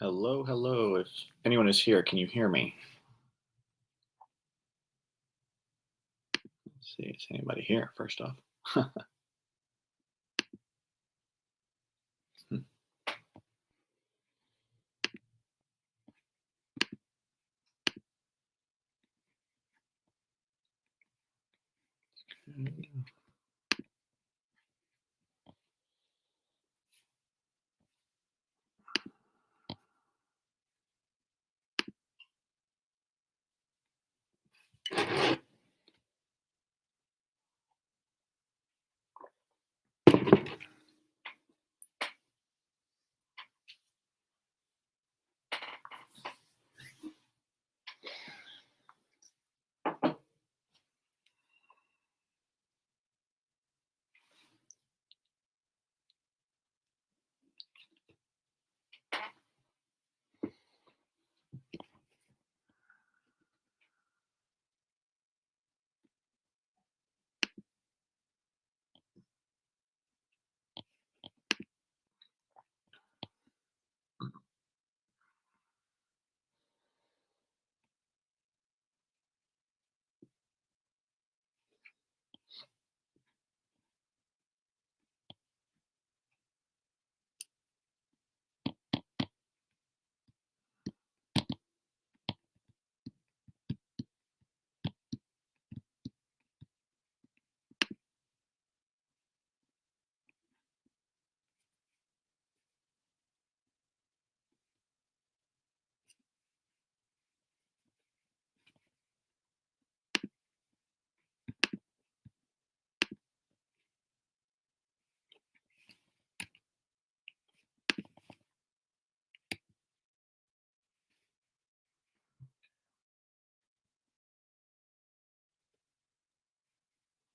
Hello, hello. If anyone is here, can you hear me? Let's see, is anybody here first off?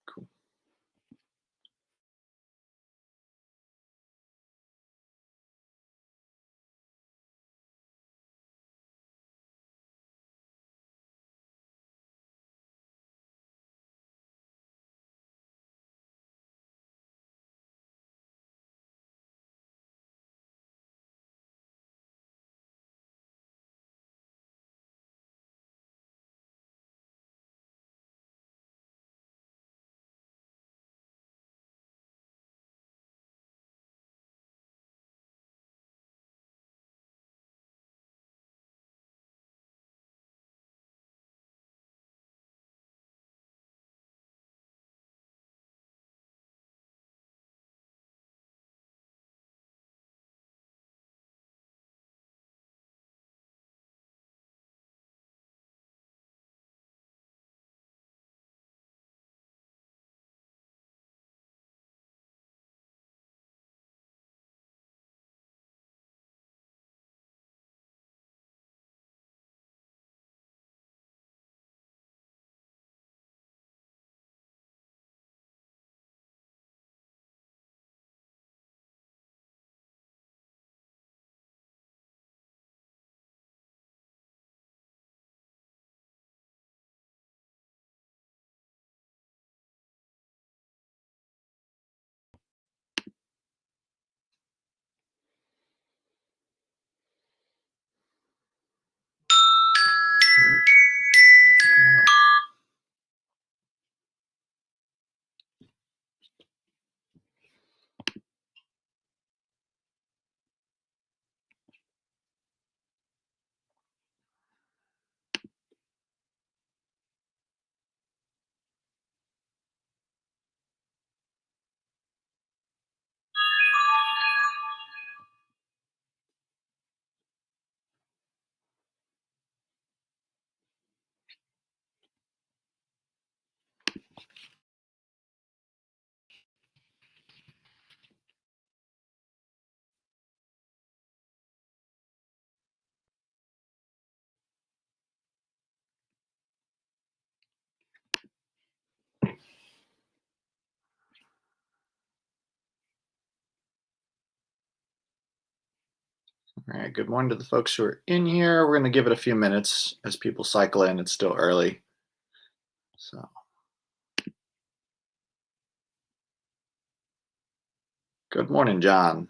Cool. All right, good morning to the folks who are in here. We're going to give it a few minutes as people cycle in. It's still early. So, good morning, John.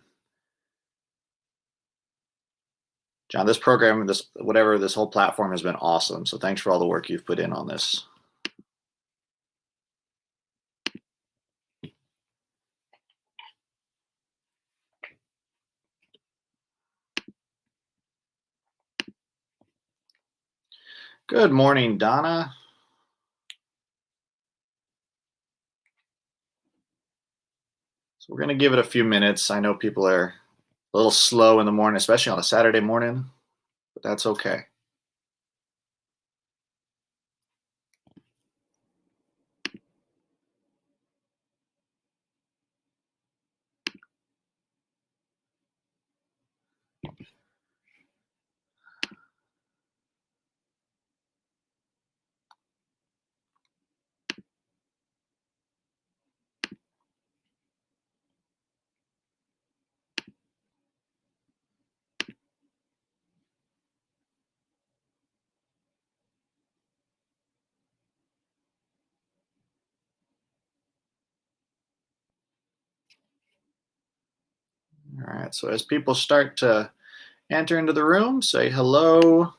John, this program, this whole platform has been awesome. So thanks for all the work you've put in on this. Good morning, Donna. So we're going to give it a few minutes. I know people are a little slow in the morning, especially on a Saturday morning, but that's okay. All right, so as people start to enter into the room, say hello.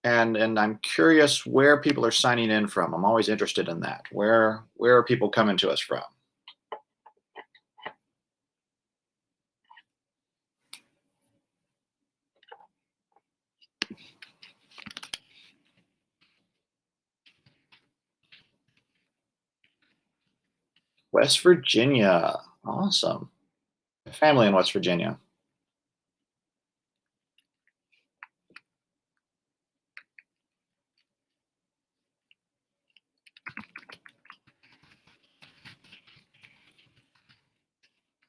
And I'm curious where people are signing in from. I'm always interested in that. Where are people coming to us from? West Virginia. Awesome. Family in West Virginia.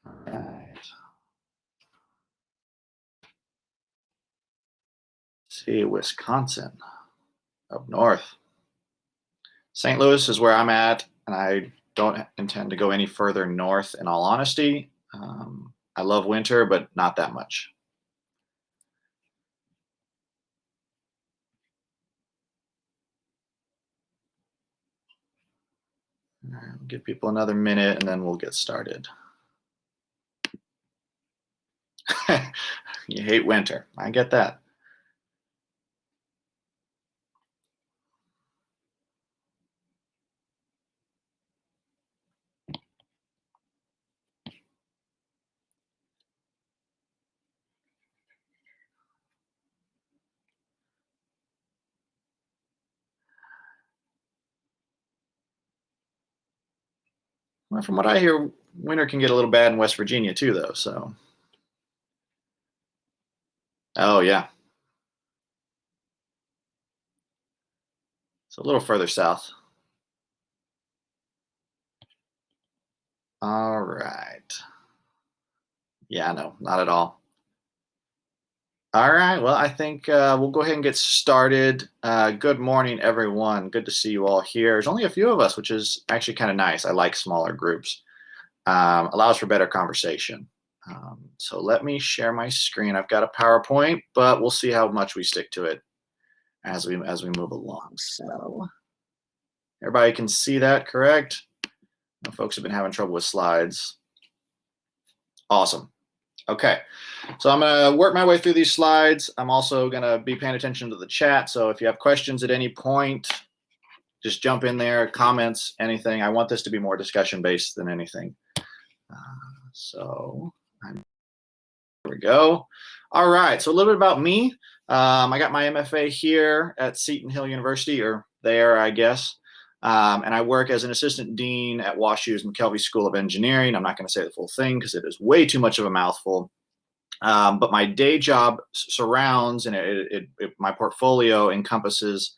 All right. Let's see, Wisconsin, up north. St. Louis is where I'm at, and I don't intend to go any further north, in all honesty. I love winter, but not that much. All right, we'll give people another minute, and then we'll get started. You hate winter. I get that. Well, from what I hear, winter can get a little bad in West Virginia too, though. So, oh yeah, it's a little further south. All right. Yeah, no, not at all. All right. Well, I think we'll go ahead and get started. Good morning, everyone. Good to see you all here. There's only a few of us, which is actually kind of nice. I like smaller groups. Allows for better conversation. So let me share my screen. I've got a PowerPoint, but we'll see how much we stick to it as we move along. So everybody can see that, correct? No, folks have been having trouble with slides. Awesome. Okay, so I'm going to work my way through these slides. I'm also going to be paying attention to the chat. So if you have questions at any point, just jump in there, comments, anything. I want this to be more discussion based than anything. There we go. All right, so a little bit about me. I got my MFA here at Seton Hill University, or there, I guess. And I work as an assistant dean at WashU's McKelvey School of Engineering. I'm not going to say the full thing because it is way too much of a mouthful. But my day job surrounds, and my portfolio encompasses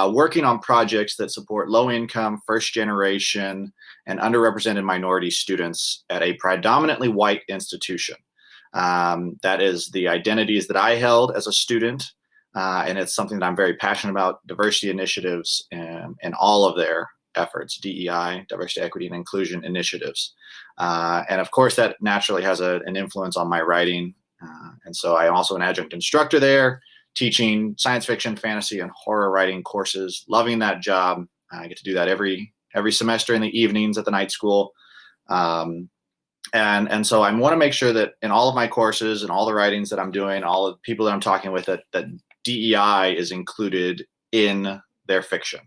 working on projects that support low-income, first-generation, and underrepresented minority students at a predominantly white institution. That is the identities that I held as a student, and it's something that I'm very passionate about, diversity initiatives and all of their efforts, DEI, diversity, equity, and inclusion initiatives. And of course, that naturally has an influence on my writing. And so I'm also an adjunct instructor there, teaching science fiction, fantasy, and horror writing courses. Loving that job. I get to do that every semester in the evenings at the night school. And so I want to make sure that in all of my courses and all the writings that I'm doing, all of the people that I'm talking with, that DEI is included in their fiction.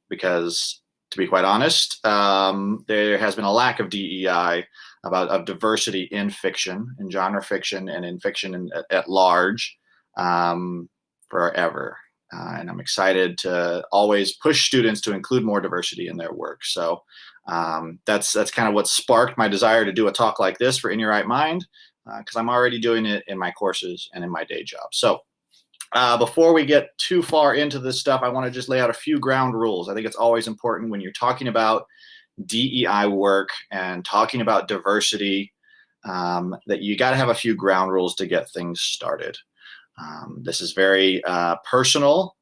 Because to be quite honest, there has been a lack of DEI of diversity in fiction, in genre fiction, and in fiction at large, forever. And I'm excited to always push students to include more diversity in their work. So that's kind of what sparked my desire to do a talk like this for In Your Right Mind, because I'm already doing it in my courses and in my day job. So before we get too far into this stuff, I want to just lay out a few ground rules. I think it's always important when you're talking about DEI work and talking about diversity, that you got to have a few ground rules to get things started. This is very personal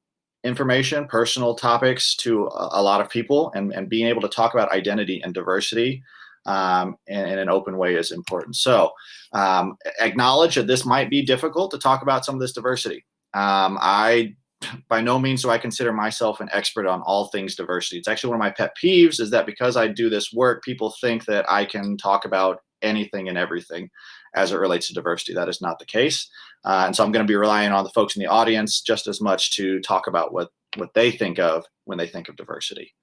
information, personal topics to a lot of people, and being able to talk about identity and diversity in an open way is important. So acknowledge that this might be difficult to talk about some of this diversity. I by no means do I consider myself an expert on all things diversity. It's actually one of my pet peeves, is that because I do this work, people think that I can talk about anything and everything as it relates to diversity. That is not the case. And so I'm going to be relying on the folks in the audience just as much to talk about what they think of when they think of diversity.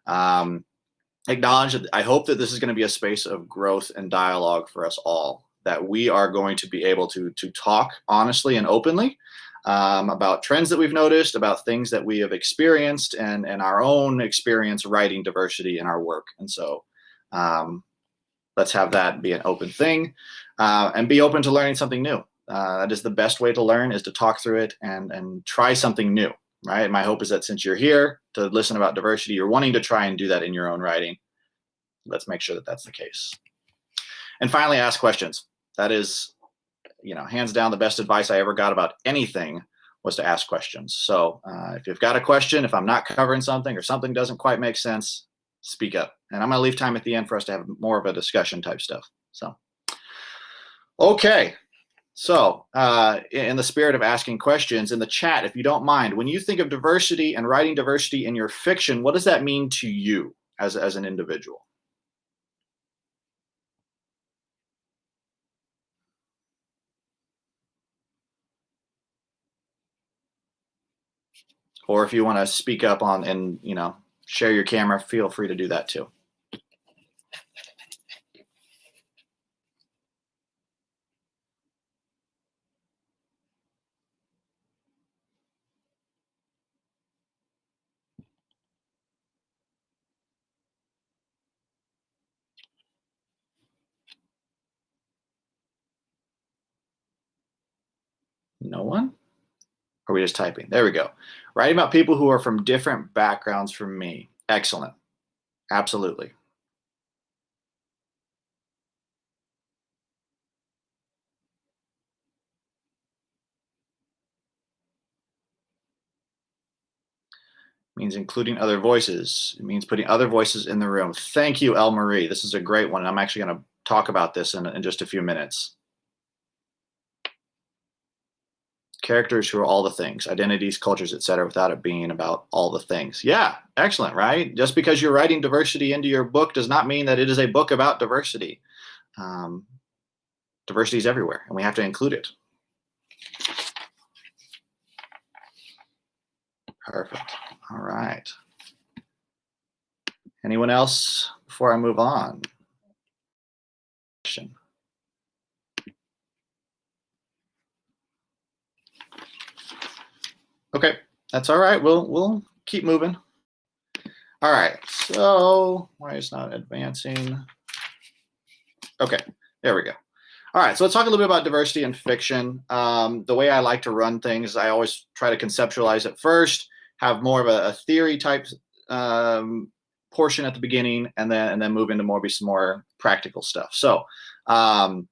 Acknowledge that I hope that this is going to be a space of growth and dialogue for us all, that we are going to be able to talk honestly and openly about trends that we've noticed, about things that we have experienced, and our own experience writing diversity in our work. And so let's have that be an open thing, and be open to learning something new. That is the best way to learn, is to talk through it and try something new, right? My hope is that since you're here to listen about diversity, you're wanting to try and do that in your own writing. Let's make sure that that's the case. And finally, ask questions. That is, hands down, the best advice I ever got about anything was to ask questions. So if you've got a question, if I'm not covering something or something doesn't quite make sense, speak up. And I'm going to leave time at the end for us to have more of a discussion type stuff. So, okay. So in the spirit of asking questions in the chat, if you don't mind, when you think of diversity and writing diversity in your fiction, what does that mean to you as an individual? Or if you want to speak up on and, share your camera, feel free to do that too. No one? Or are we just typing? There we go. Writing about people who are from different backgrounds from me. Excellent. Absolutely. Means including other voices. It means putting other voices in the room. Thank you, El Marie. This is a great one. I'm actually going to talk about this in just a few minutes. Characters who are all the things, identities, cultures, etc., without it being about all the things. Yeah, excellent, right? Just because you're writing diversity into your book does not mean that it is a book about diversity. Diversity is everywhere, and we have to include it. Perfect. All right. Anyone else before I move on? Okay, that's all right. We'll keep moving. All right. So why is not advancing? Okay, there we go. All right, so let's talk a little bit about diversity in fiction. The way I like to run things, I always try to conceptualize it first, have more of a theory type portion at the beginning, and then move into some more practical stuff. So, like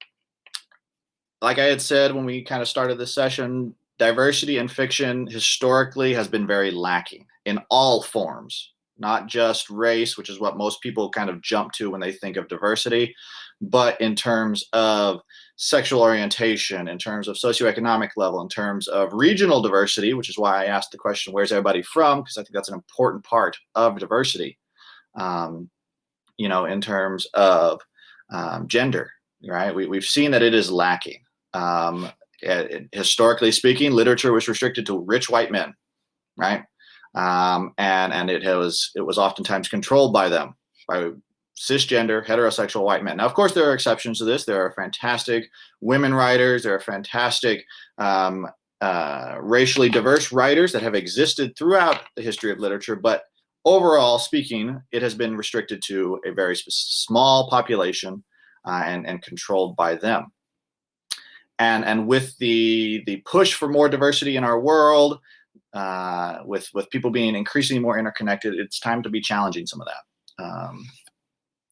I had said when we kind of started this session, diversity in fiction historically has been very lacking in all forms, not just race, which is what most people kind of jump to when they think of diversity, but in terms of sexual orientation, in terms of socioeconomic level, in terms of regional diversity, which is why I asked the question, where's everybody from? Because I think that's an important part of diversity. In terms of gender, right? We've seen that it is lacking. Historically speaking, literature was restricted to rich white men, right? And it was oftentimes controlled by them, by cisgender, heterosexual white men. Now, of course, there are exceptions to this. There are fantastic women writers. There are fantastic racially diverse writers that have existed throughout the history of literature. But overall speaking, it has been restricted to a very small population and controlled by them. And with the push for more diversity in our world, with people being increasingly more interconnected, it's time to be challenging some of that.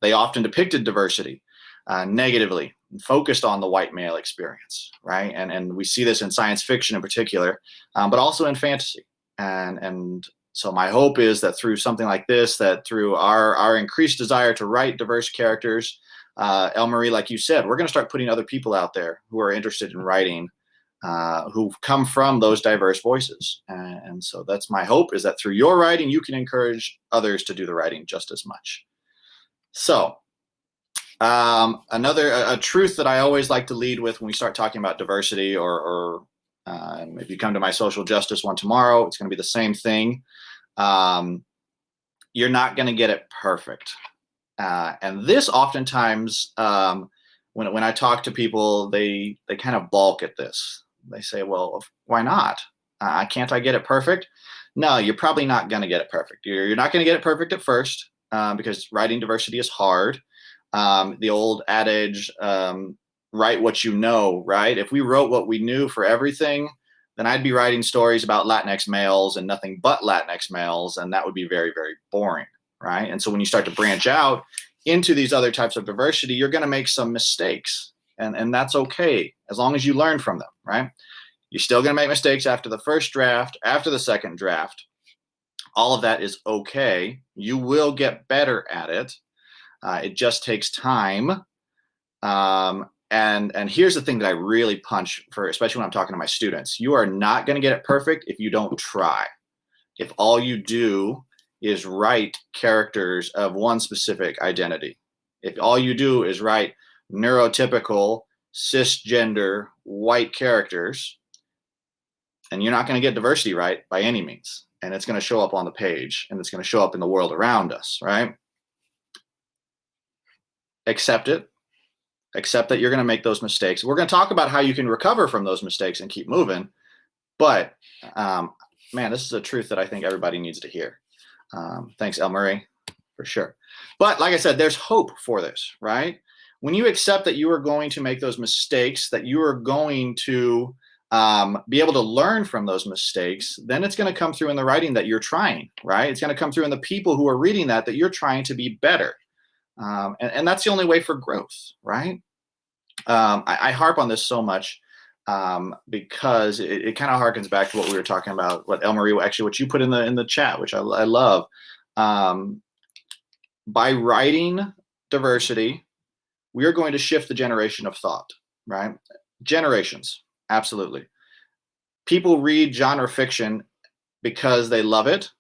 They often depicted diversity negatively, and focused on the white male experience, right? And we see this in science fiction in particular, but also in fantasy. And so my hope is that through something like this, that through our increased desire to write diverse characters, Elle-Marie, like you said, we're going to start putting other people out there who are interested in writing, who've come from those diverse voices. And so that's my hope, is that through your writing, you can encourage others to do the writing just as much. So a truth that I always like to lead with when we start talking about diversity, or if you come to my social justice one tomorrow, it's going to be the same thing. You're not going to get it perfect. And this oftentimes, when I talk to people, they kind of balk at this. They say, well, why not? Can't I get it perfect? No, you're probably not going to get it perfect. You're not going to get it perfect at first, because writing diversity is hard. The old adage, write what you know, right? If we wrote what we knew for everything, then I'd be writing stories about Latinx males and nothing but Latinx males, and that would be very, very boring, right? And so when you start to branch out into these other types of diversity, you're going to make some mistakes, and that's okay, as long as you learn from them, right? You're still going to make mistakes after the first draft, after the second draft. All of that is okay. You will get better at it. It just takes time. And here's the thing that I really punch for, especially when I'm talking to my students. You are not going to get it perfect if you don't try. If all you do is write characters of one specific identity, if all you do is write neurotypical, cisgender, white characters, then you're not going to get diversity right by any means. And it's going to show up on the page, and it's going to show up in the world around us, right? Accept it. Accept that you're going to make those mistakes. We're going to talk about how you can recover from those mistakes and keep moving. But, man, this is a truth that I think everybody needs to hear. Thanks, Elle-Marie, for sure. But like I said, there's hope for this, right? When you accept that you are going to make those mistakes, that you are going to be able to learn from those mistakes, then it's going to come through in the writing that you're trying, right? It's going to come through in the people who are reading that you're trying to be better. And that's the only way for growth, right? I harp on this so much because it kind of harkens back to what we were talking about, what Elle-Marie, actually, what you put in the chat, which I love. By writing diversity, we are going to shift the generation of thought, right? Generations, absolutely. People read genre fiction because they love it.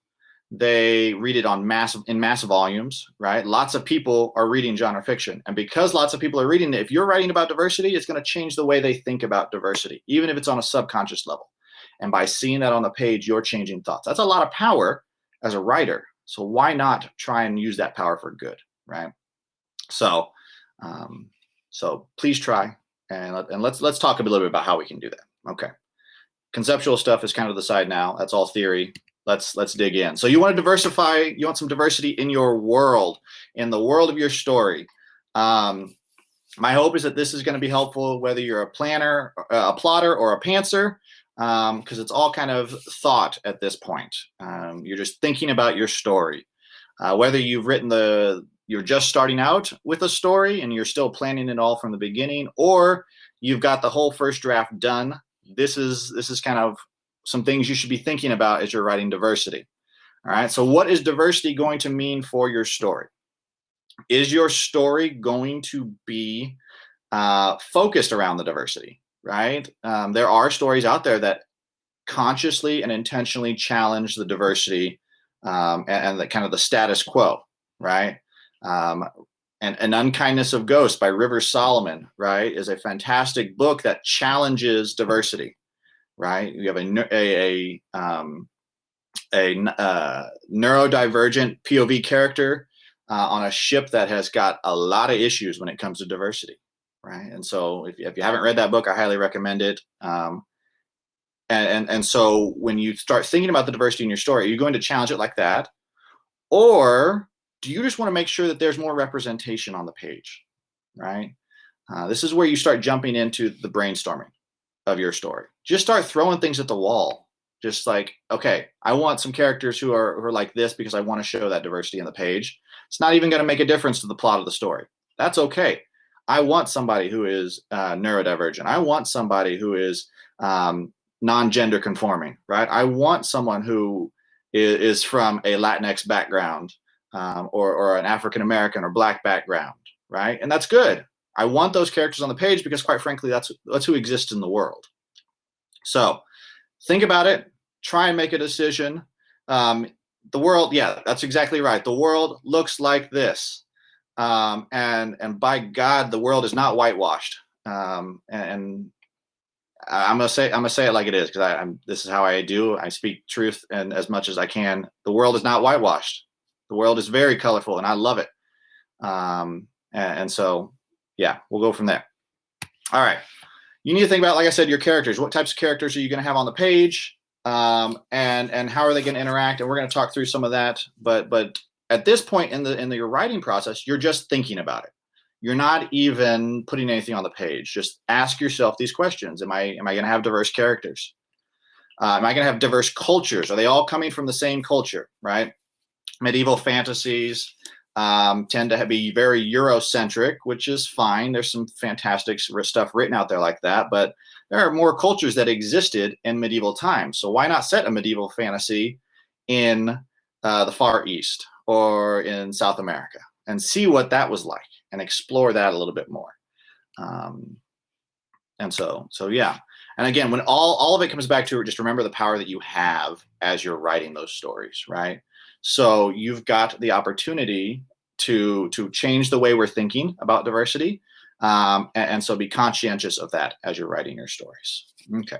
They read it in massive volumes, right? Lots of people are reading genre fiction. And because lots of people are reading it, if you're writing about diversity, it's going to change the way they think about diversity, even if it's on a subconscious level. And by seeing that on the page, you're changing thoughts. That's a lot of power as a writer. So why not try and use that power for good, right? So please try, and let's talk a little bit about how we can do that. Okay. Conceptual stuff is kind of the side now. That's all theory. Let's dig in. So you want to diversify, you want some diversity in your world, in the world of your story. My hope is that this is going to be helpful, whether you're a planner, a plotter, or a pantser, because it's all kind of thought at this point. You're just thinking about your story. Whether you've written you're just starting out with a story and you're still planning it all from the beginning, or you've got the whole first draft done. This is kind of some things you should be thinking about as you're writing diversity. All right. So what is diversity going to mean for your story? Is your story going to be focused around the diversity, right? There are stories out there that consciously and intentionally challenge the diversity and the kind of the status quo, right? and An Unkindness of Ghosts by Rivers Solomon, right, is a fantastic book that challenges diversity, right? You have a neurodivergent POV character on a ship that has got a lot of issues when it comes to diversity, right? And so if you haven't read that book, I highly recommend it. And so when you start thinking about the diversity in your story, are you going to challenge it like that? Or do you just want to make sure that there's more representation on the page, right? This is where you start jumping into the brainstorming of your story. Just start throwing things at the wall. Just like, okay, I want some characters who are like this because I want to show that diversity on the page. It's not even going to make a difference to the plot of the story. That's okay. I want somebody who is neurodivergent. I want somebody who is non-gender conforming, right? I want someone who is from a Latinx background or an African American or Black background, right? And that's good. I want those characters on the page because, quite frankly, that's who exists in the world. So think about it. Try and make a decision. The world, yeah, that's exactly right. The world looks like this, and by God, the world is not whitewashed. And I'm gonna say it like it is because this is how I do. I speak truth and as much as I can. The world is not whitewashed. The world is very colorful, and I love it. And so, yeah, we'll go from there. All right. You need to think about, like I said, your characters. What types of characters are you going to have on the page, and how are they going to interact? And we're going to talk through some of that. But at this point in your writing process, you're just thinking about it. You're not even putting anything on the page. Just ask yourself these questions. Am I going to have diverse characters? Am I going to have diverse cultures? Are they all coming from the same culture, right? Medieval fantasies tend to be very Eurocentric, which is fine. There's some fantastic stuff written out there like that, but there are more cultures that existed in medieval times. So why not set a medieval fantasy in the Far East or in South America and see what that was like and explore that a little bit more. And so yeah. And again, when all of it comes back to it, just remember the power that you have as you're writing those stories, right? So you've got the opportunity to change the way we're thinking about diversity. And so be conscientious of that as you're writing your stories. Okay.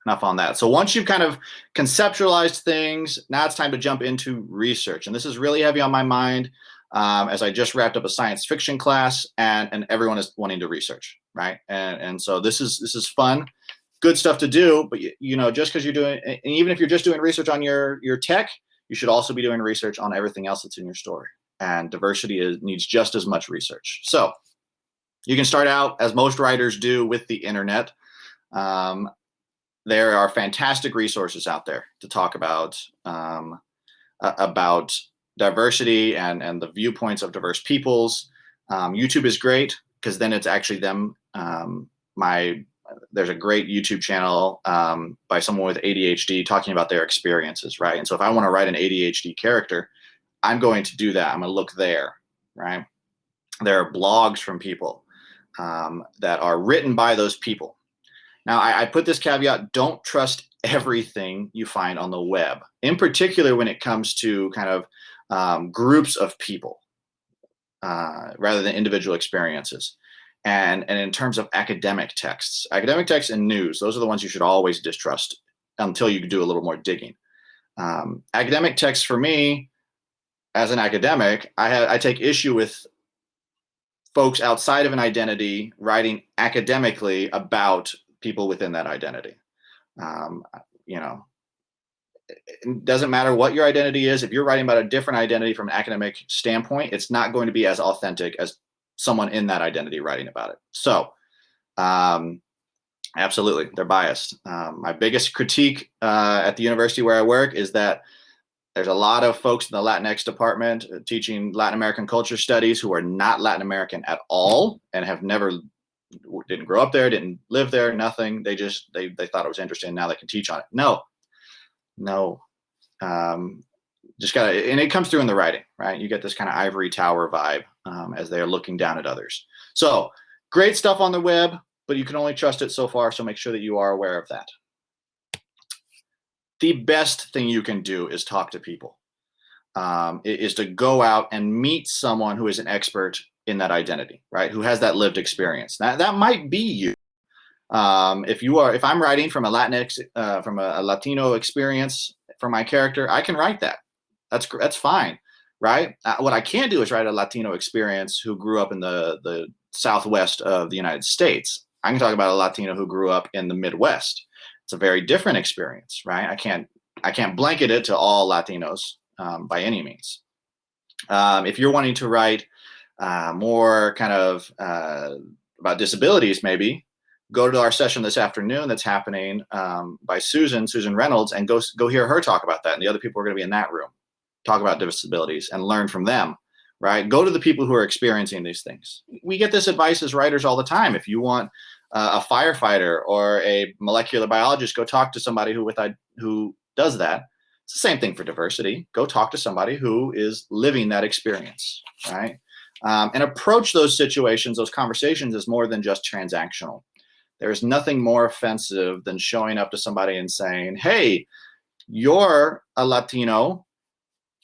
Enough on that. So once you've kind of conceptualized things, now it's time to jump into research. And this is really heavy on my mind as I just wrapped up a science fiction class and everyone is wanting to research, right? And so this is fun. Good stuff to do, but just because you're doing, and even if you're just doing research on your tech, you should also be doing research on everything else that's in your story. And diversity needs just as much research. So you can start out, as most writers do, with the internet. There are fantastic resources out there to talk about diversity and the viewpoints of diverse peoples. YouTube is great because then it's actually them. There's a great YouTube channel by someone with ADHD talking about their experiences, right? And so if I want to write an ADHD character, I'm going to do that. I'm going to look there, right? There are blogs from people that are written by those people. Now, I put this caveat, don't trust everything you find on the web, in particular when it comes to kind of groups of people rather than individual experiences. And in terms of academic texts and news, those are the ones you should always distrust until you do a little more digging. Academic texts for me, as an academic, I take issue with folks outside of an identity writing academically about people within that identity. It doesn't matter what your identity is. If you're writing about a different identity from an academic standpoint, it's not going to be as authentic as someone in that identity writing about it. So absolutely, they're biased. My biggest critique at the university where I work is that there's a lot of folks in the Latinx department teaching Latin American culture studies who are not Latin American at all and didn't grow up there, didn't live there, nothing. They thought it was interesting. Now they can teach on it. No. Just gotta, and it comes through in the writing, right? You get this kind of ivory tower vibe as they are looking down at others. So great stuff on the web, but you can only trust it so far. So make sure that you are aware of that. The best thing you can do is talk to people. is to go out and meet someone who is an expert in that identity, right? Who has that lived experience. That might be you. If I'm writing from a Latinx, from a Latino experience for my character, I can write that. That's fine, right? What I can't do is write a Latino experience who grew up in the Southwest of the United States. I can talk about a Latino who grew up in the Midwest. It's a very different experience, right? I can't blanket it to all Latinos by any means. If you're wanting to write more kind of about disabilities, maybe go to our session this afternoon that's happening by Susan Reynolds, and go hear her talk about that. And the other people are going to be in that room, talk about disabilities and learn from them, right? Go to the people who are experiencing these things. We get this advice as writers all the time. If you want a firefighter or a molecular biologist, go talk to somebody who does that. It's the same thing for diversity. Go talk to somebody who is living that experience, right? And approach those situations, those conversations, as more than just transactional. There's nothing more offensive than showing up to somebody and saying, hey, you're a Latino.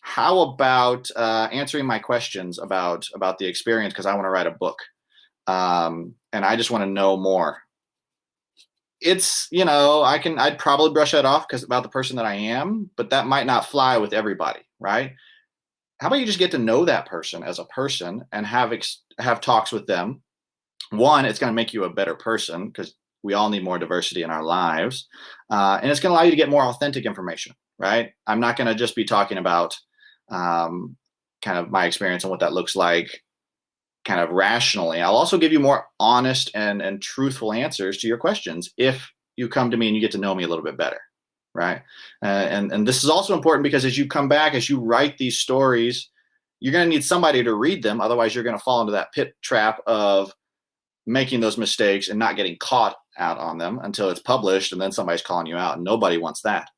How about answering my questions about the experience, because I want to write a book. And I just want to know more. It's, I'd probably brush that off because about the person that I am, but that might not fly with everybody, right? How about you just get to know that person as a person and have talks with them? One, it's going to make you a better person because we all need more diversity in our lives. And it's going to allow you to get more authentic information, right? I'm not going to just be talking about kind of my experience and what that looks like kind of rationally. I'll also give you more honest and truthful answers to your questions if you come to me and you get to know me a little bit better, right? And this is also important because as you come back, as you write these stories, you're going to need somebody to read them. Otherwise, you're going to fall into that pit trap of making those mistakes and not getting caught out on them until it's published, and then somebody's calling you out, and nobody wants that.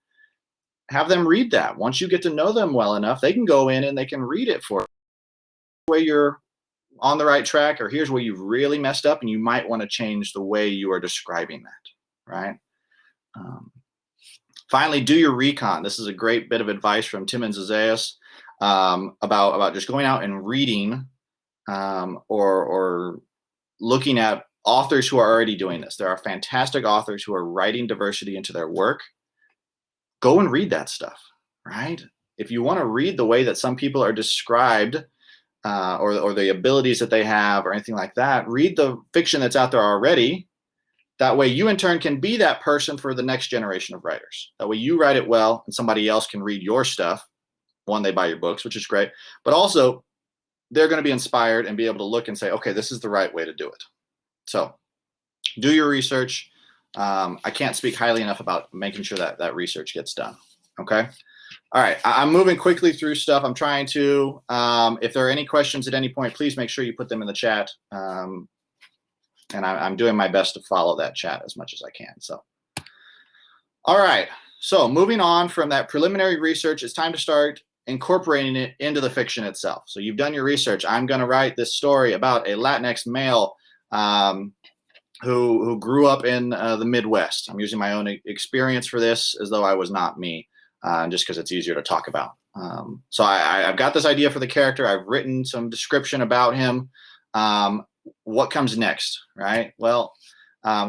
Have them read that. Once you get to know them well enough, they can go in and they can read it for you. Where you're on the right track, or here's where you've really messed up and you might want to change the way you are describing that, right? Finally, do your recon. This is a great bit of advice from Tim and Zazayas about just going out and reading or looking at authors who are already doing this. There are fantastic authors who are writing diversity into their work. Go and read that stuff, right? If you want to read the way that some people are described, or the abilities that they have or anything like that, read the fiction that's out there already. That way you in turn can be that person for the next generation of writers. That way you write it well and somebody else can read your stuff. One, they buy your books, which is great, but also they're going to be inspired and be able to look and say, okay, this is the right way to do it. So do your research. I can't speak highly enough about making sure that research gets done. Okay. All right, I'm moving quickly through stuff. I'm trying to, if there are any questions at any point, please make sure you put them in the chat. And I'm doing my best to follow that chat as much as I can. So, all right, so moving on from that preliminary research, it's time to start incorporating it into the fiction itself. So you've done your research. I'm going to write this story about a Latinx male who grew up in the Midwest. I'm using my own experience for this as though I was not me. Just because it's easier to talk about. So I've got this idea for the character. I've written some description about him. What comes next, right? Well,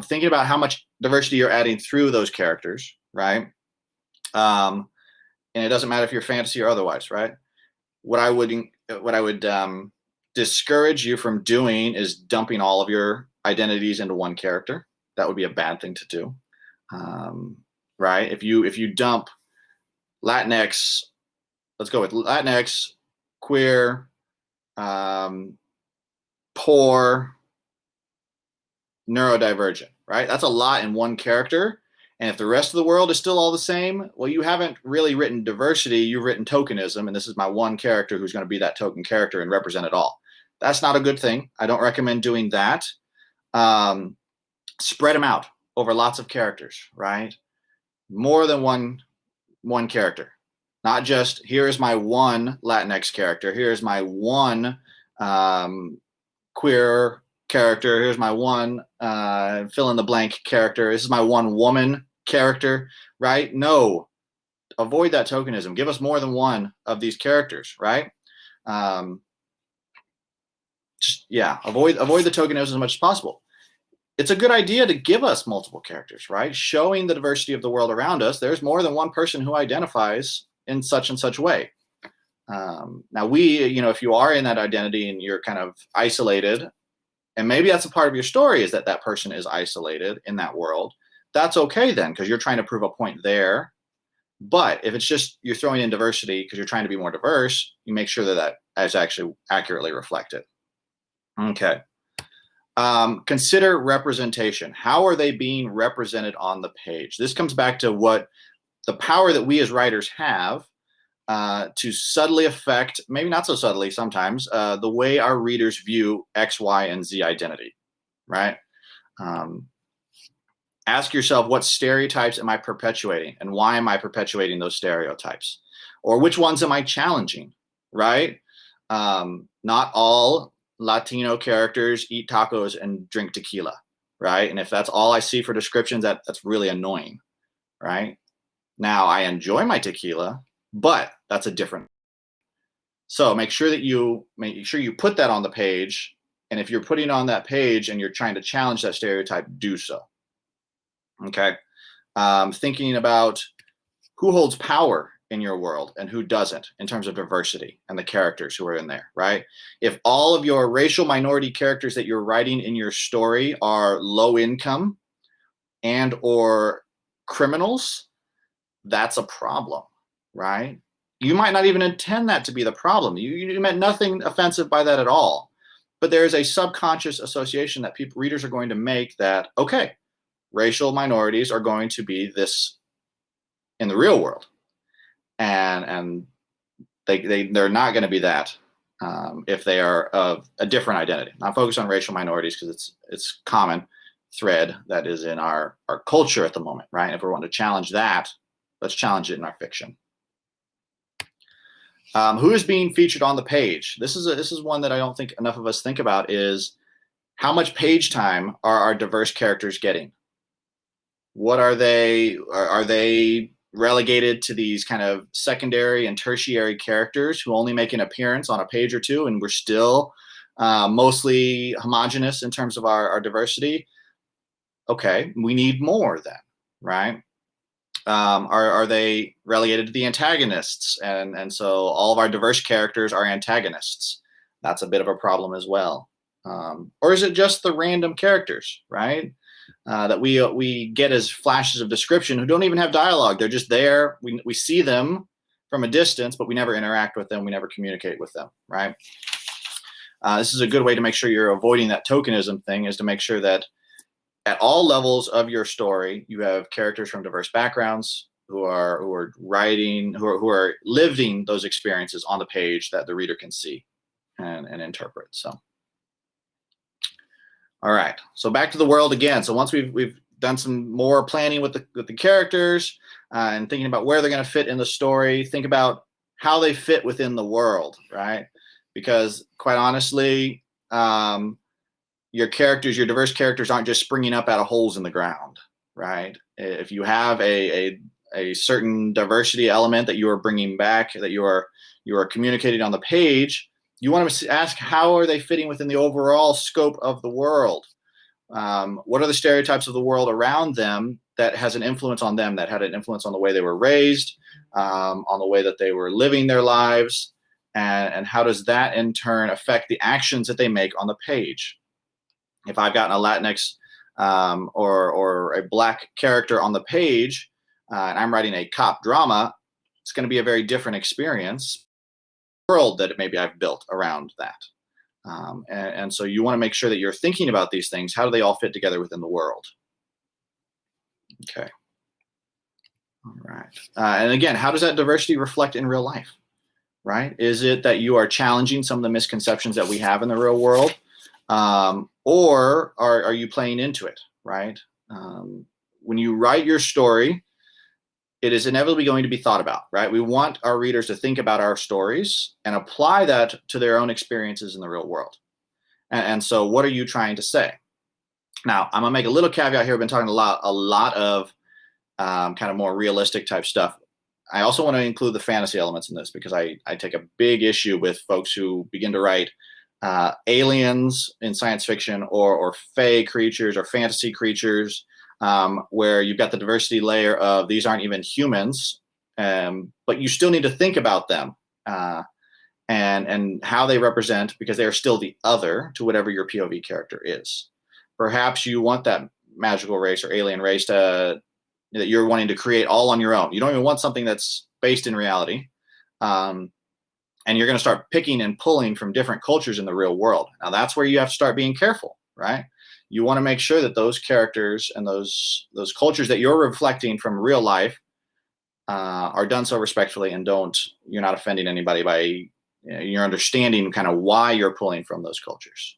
thinking about how much diversity you're adding through those characters, right? And it doesn't matter if you're fantasy or otherwise, right? What I would discourage you from doing is dumping all of your identities into one character. That would be a bad thing to do, right? If you dump Latinx, let's go with Latinx, queer, poor, neurodivergent, right? That's a lot in one character. And if the rest of the world is still all the same, well, you haven't really written diversity, you've written tokenism, and this is my one character who's going to be that token character and represent it all. That's not a good thing. I don't recommend doing that. Spread them out over lots of characters, right? More than one character. Not just, here is my one Latinx character, here's my one queer character, here's my one fill in the blank character, this is my one woman character, right? No, avoid that tokenism. Give us more than one of these characters, right? Yeah, avoid the tokenism as much as possible. It's a good idea to give us multiple characters, right? Showing the diversity of the world around us. There's more than one person who identifies in such and such way. Now if you are in that identity and you're kind of isolated, and maybe that's a part of your story is that that person is isolated in that world, that's okay then, because you're trying to prove a point there. But if it's just you're throwing in diversity because you're trying to be more diverse, you make sure that that is actually accurately reflected. Okay. Consider representation. How are they being represented on the page? This comes back to what the power that we as writers have to subtly affect, maybe not so subtly sometimes, the way our readers view X, Y, and Z identity, right? Ask yourself, what stereotypes am I perpetuating, and why am I perpetuating those stereotypes? Or which ones am I challenging, right? Not all Latino characters eat tacos and drink tequila, right? And if that's all I see for descriptions, that's really annoying, right? Now, I enjoy my tequila, but that's a different. So make sure you put that on the page. And if you're putting on that page and you're trying to challenge that stereotype, do so. Okay. Thinking about who holds power in your world and who doesn't in terms of diversity and the characters who are in there, right? If all of your racial minority characters that you're writing in your story are low income and or criminals, that's a problem, right? You might not even intend that to be the problem. You meant nothing offensive by that at all. But there is a subconscious association that readers are going to make that, okay, racial minorities are going to be this in the real world. And they're not going to be that if they are of a different identity. Not focus on racial minorities because it's common thread that is in our culture at the moment, right? If we want to challenge that, let's challenge it in our fiction. Who is being featured on the page? This is one that I don't think enough of us think about, is how much page time are our diverse characters getting? What are they? Are they relegated to these kind of secondary and tertiary characters who only make an appearance on a page or two, and we're still mostly homogenous in terms of our diversity? Okay, we need more then, right? Are they relegated to the antagonists, and so all of our diverse characters are antagonists? That's a bit of a problem as well. Or is it just the random characters, right? That we get as flashes of description who don't even have dialogue. They're just there. We see them from a distance, but we never interact with them. We never communicate with them, right? This is a good way to make sure you're avoiding that tokenism thing, is to make sure that at all levels of your story, you have characters from diverse backgrounds who are writing, who are living those experiences on the page that the reader can see and interpret. So. All right, so back to the world again. So once we've done some more planning with the characters and thinking about where they're going to fit in the story, think about how they fit within the world, right? Because quite honestly, your diverse characters aren't just springing up out of holes in the ground, right? If you have a certain diversity element that you are bringing back, that you are communicating on the page, you want to ask, how are they fitting within the overall scope of the world? What are the stereotypes of the world around them that has an influence on them, that had an influence on the way they were raised, on the way that they were living their lives, and how does that in turn affect the actions that they make on the page? If I've gotten a Latinx or a Black character on the page and I'm writing a cop drama, it's going to be a very different experience world that maybe I've built around that. And so you want to make sure that you're thinking about these things. How do they all fit together within the world? Okay. All right. And again, how does that diversity reflect in real life, right? Is it that you are challenging some of the misconceptions that we have in the real world? Or are you playing into it, right? When you write your story, it is inevitably going to be thought about, right? We want our readers to think about our stories and apply that to their own experiences in the real world. And so what are you trying to say? Now, I'm gonna make a little caveat here. I've been talking a lot of kind of more realistic type stuff. I also want to include the fantasy elements in this, because I take a big issue with folks who begin to write aliens in science fiction, or fae creatures or fantasy creatures, where you've got the diversity layer of these aren't even humans, but you still need to think about them and how they represent, because they are still the other to whatever your POV character is. Perhaps you want that magical race or alien race that you're wanting to create all on your own. You don't even want something that's based in reality. And you're going to start picking and pulling from different cultures in the real world. Now, that's where you have to start being careful, right? You want to make sure that those characters and those cultures that you're reflecting from real life are done so respectfully, and you're not offending anybody by you're understanding kind of why you're pulling from those cultures.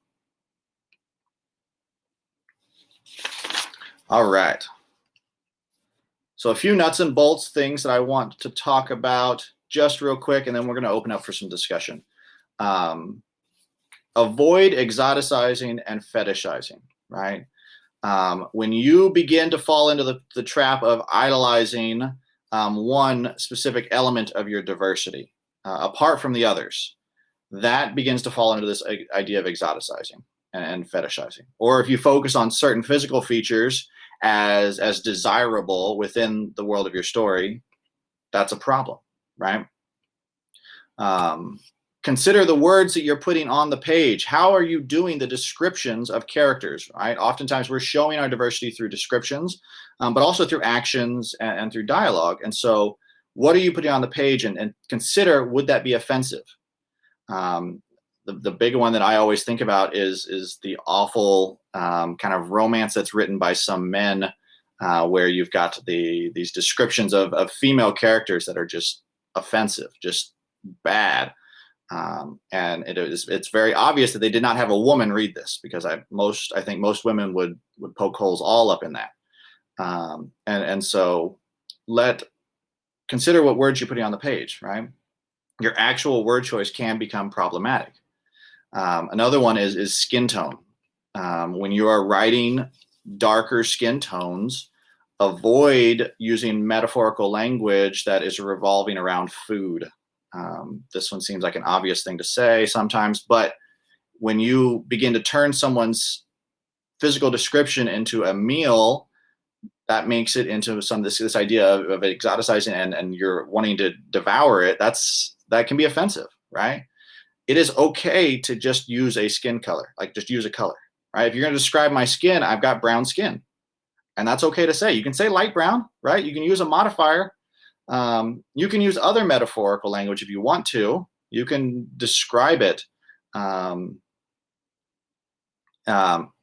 All right. So a few nuts and bolts things that I want to talk about just real quick, and then we're going to open up for some discussion. Avoid exoticizing and fetishizing, right? When you begin to fall into the trap of idolizing one specific element of your diversity apart from the others, that begins to fall into this idea of exoticizing and fetishizing. Or if you focus on certain physical features as desirable within the world of your story, that's a problem, right? Consider the words that you're putting on the page. How are you doing the descriptions of characters, right? Oftentimes we're showing our diversity through descriptions, but also through actions and through dialogue. And so what are you putting on the page, and consider, would that be offensive? The big one that I always think about is the awful kind of romance that's written by some men, where you've got these descriptions of female characters that are just offensive, just bad. And it's very obvious that they did not have a woman read this, because I think most women would poke holes all up in that. And so consider what words you're putting on the page, right? Your actual word choice can become problematic. Another one is skin tone. When you are writing darker skin tones, avoid using metaphorical language that is revolving around food. This one seems like an obvious thing to say sometimes, but when you begin to turn someone's physical description into a meal, that makes it into this idea of exoticizing and you're wanting to devour it. That can be offensive, right? It is okay to just use a skin color, like just use a color, right? If you're going to describe my skin, I've got brown skin, and that's okay to say. You can say light brown, right? You can use a modifier. You can use other metaphorical language if you want to. You can describe it.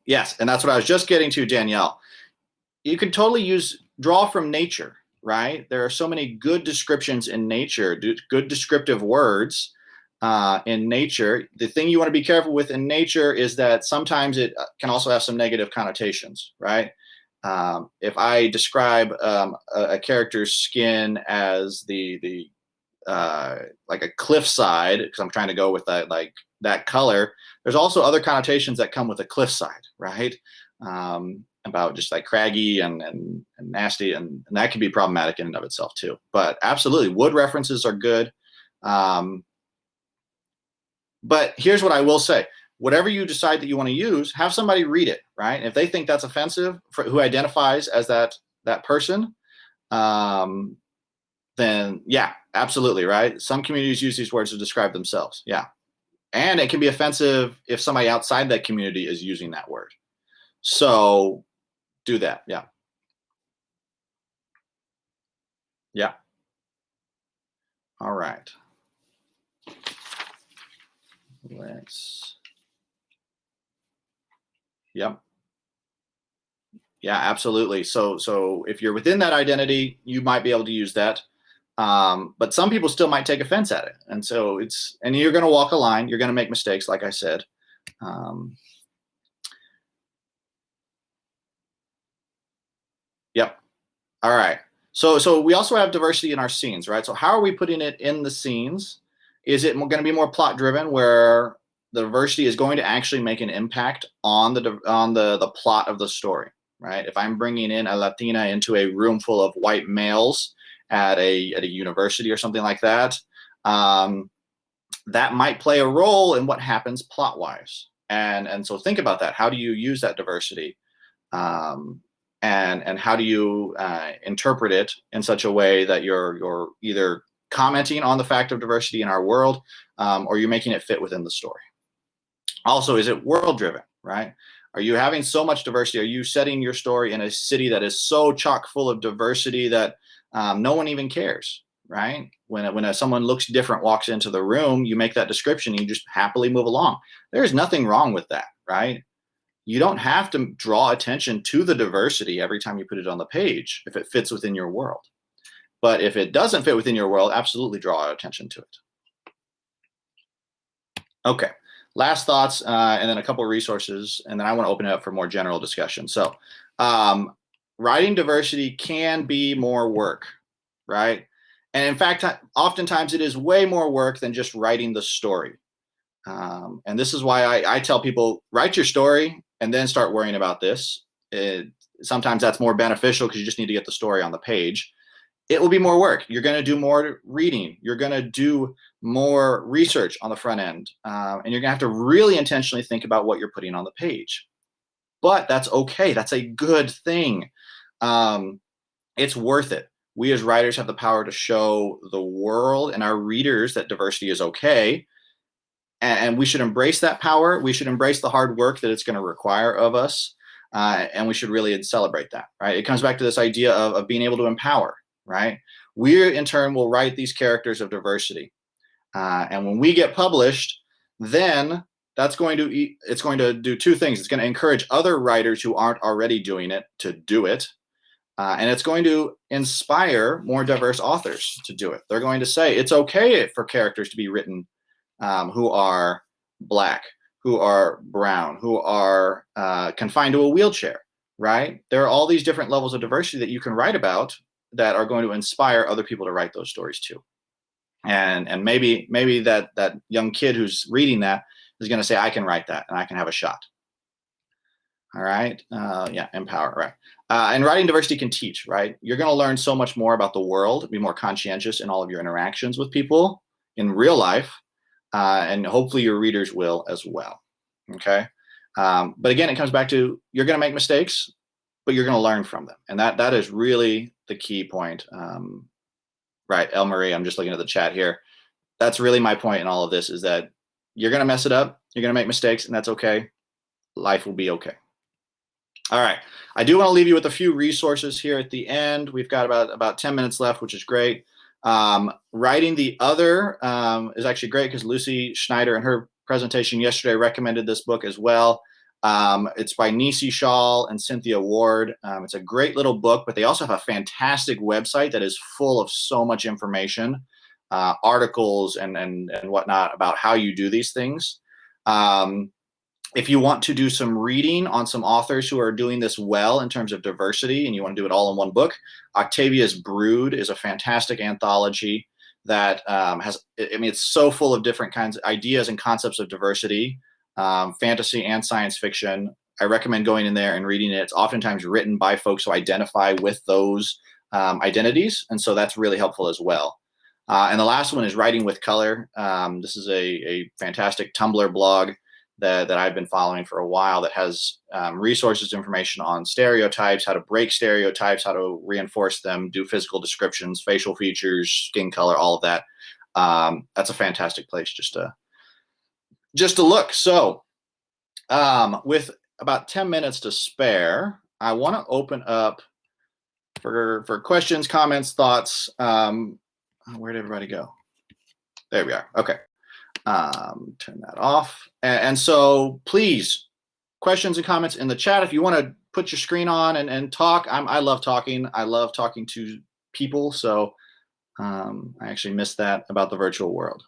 Yes, and that's what I was just getting to, Danielle. You can totally draw from nature, right? There are so many good descriptions in nature, good descriptive words in nature. The thing you want to be careful with in nature is that sometimes it can also have some negative connotations, right? If I describe a character's skin as like a cliffside, because I'm trying to go with that color, there's also other connotations that come with a cliffside, right? About just like craggy and nasty, and that can be problematic in and of itself too. But absolutely, wood references are good. But here's what I will say. Whatever you decide that you want to use, have somebody read it, right? And if they think that's offensive, who identifies as that person, then yeah, absolutely, right? Some communities use these words to describe themselves, yeah. And it can be offensive if somebody outside that community is using that word. So do that, yeah. Yeah. All right. Yep. Yeah, absolutely. So if you're within that identity, you might be able to use that. But some people still might take offense at it. And so and you're going to walk a line. You're going to make mistakes, like I said. Yep. All right. So we also have diversity in our scenes, right? So how are we putting it in the scenes? Is it going to be more plot driven, where the diversity is going to actually make an impact on the plot of the story, right? If I'm bringing in a Latina into a room full of white males at a university or something like that, that might play a role in what happens plot wise. And so think about that. How do you use that diversity? Um, and how do you interpret it in such a way that you're either commenting on the fact of diversity in our world, or you're making it fit within the story. Also, is it world driven, right? Are you having so much diversity? Are you setting your story in a city that is so chock full of diversity that no one even cares, right? When someone looks different walks into the room, you make that description and you just happily move along. There's nothing wrong with that, right? You don't have to draw attention to the diversity every time you put it on the page if it fits within your world. But if it doesn't fit within your world, absolutely draw attention to it. Okay, last thoughts, and then a couple of resources, and then I want to open it up for more general discussion. So, writing diversity can be more work, right? And in fact, oftentimes it is way more work than just writing the story. And this is why I tell people, write your story and then start worrying about this. Sometimes that's more beneficial because you just need to get the story on the page. It will be more work. You're going to do more reading. You're going to do more research on the front end. And you're going to have to really intentionally think about what you're putting on the page. But that's okay. That's a good thing. It's worth it. We as writers have the power to show the world and our readers that diversity is okay. And we should embrace that power. We should embrace the hard work that it's going to require of us. And we should really celebrate that, right? It comes back to this idea of being able to empower, right? We, in turn, will write these characters of diversity. And when we get published, then it's going to do two things. It's going to encourage other writers who aren't already doing it to do it. And it's going to inspire more diverse authors to do it. They're going to say it's okay for characters to be written who are Black, who are brown, who are confined to a wheelchair, right? There are all these different levels of diversity that you can write about that are going to inspire other people to write those stories too. And maybe that young kid who's reading that is going to say, I can write that and I can have a shot. All right. Yeah, empower, right. And writing diversity can teach, right? You're going to learn so much more about the world, be more conscientious in all of your interactions with people in real life. And hopefully your readers will as well. Okay. But again, it comes back to you're going to make mistakes, but you're going to learn from them. And that is really the key point. Right. El Marie, I'm just looking at the chat here. That's really my point in all of this is that you're going to mess it up. You're going to make mistakes, and that's okay. Life will be okay. All right. I do want to leave you with a few resources here at the end. We've got about 10 minutes left, which is great. Writing the Other is actually great because Lucy Schneider in her presentation yesterday recommended this book as well. It's by Nisi Shawl and Cynthia Ward. It's a great little book, but they also have a fantastic website that is full of so much information, articles and whatnot about how you do these things. If you want to do some reading on some authors who are doing this well in terms of diversity and you want to do it all in one book, Octavia's Brood is a fantastic anthology that it's so full of different kinds of ideas and concepts of diversity, fantasy and science fiction. I recommend going in there and reading it. It's oftentimes written by folks who identify with those identities, and so that's really helpful as well. And the last one is Writing with Color. This is a fantastic Tumblr blog that I've been following for a while that has resources, information on stereotypes, how to break stereotypes, how to reinforce them, do physical descriptions, facial features, skin color, all of that. That's a fantastic place just to look. So with about 10 minutes to spare, I want to open up for questions, comments, thoughts. Where'd everybody go? There we are. Okay. Turn that off. And so please, questions and comments in the chat. If you want to put your screen on and talk, I love talking. I love talking to people. So I actually missed that about the virtual world.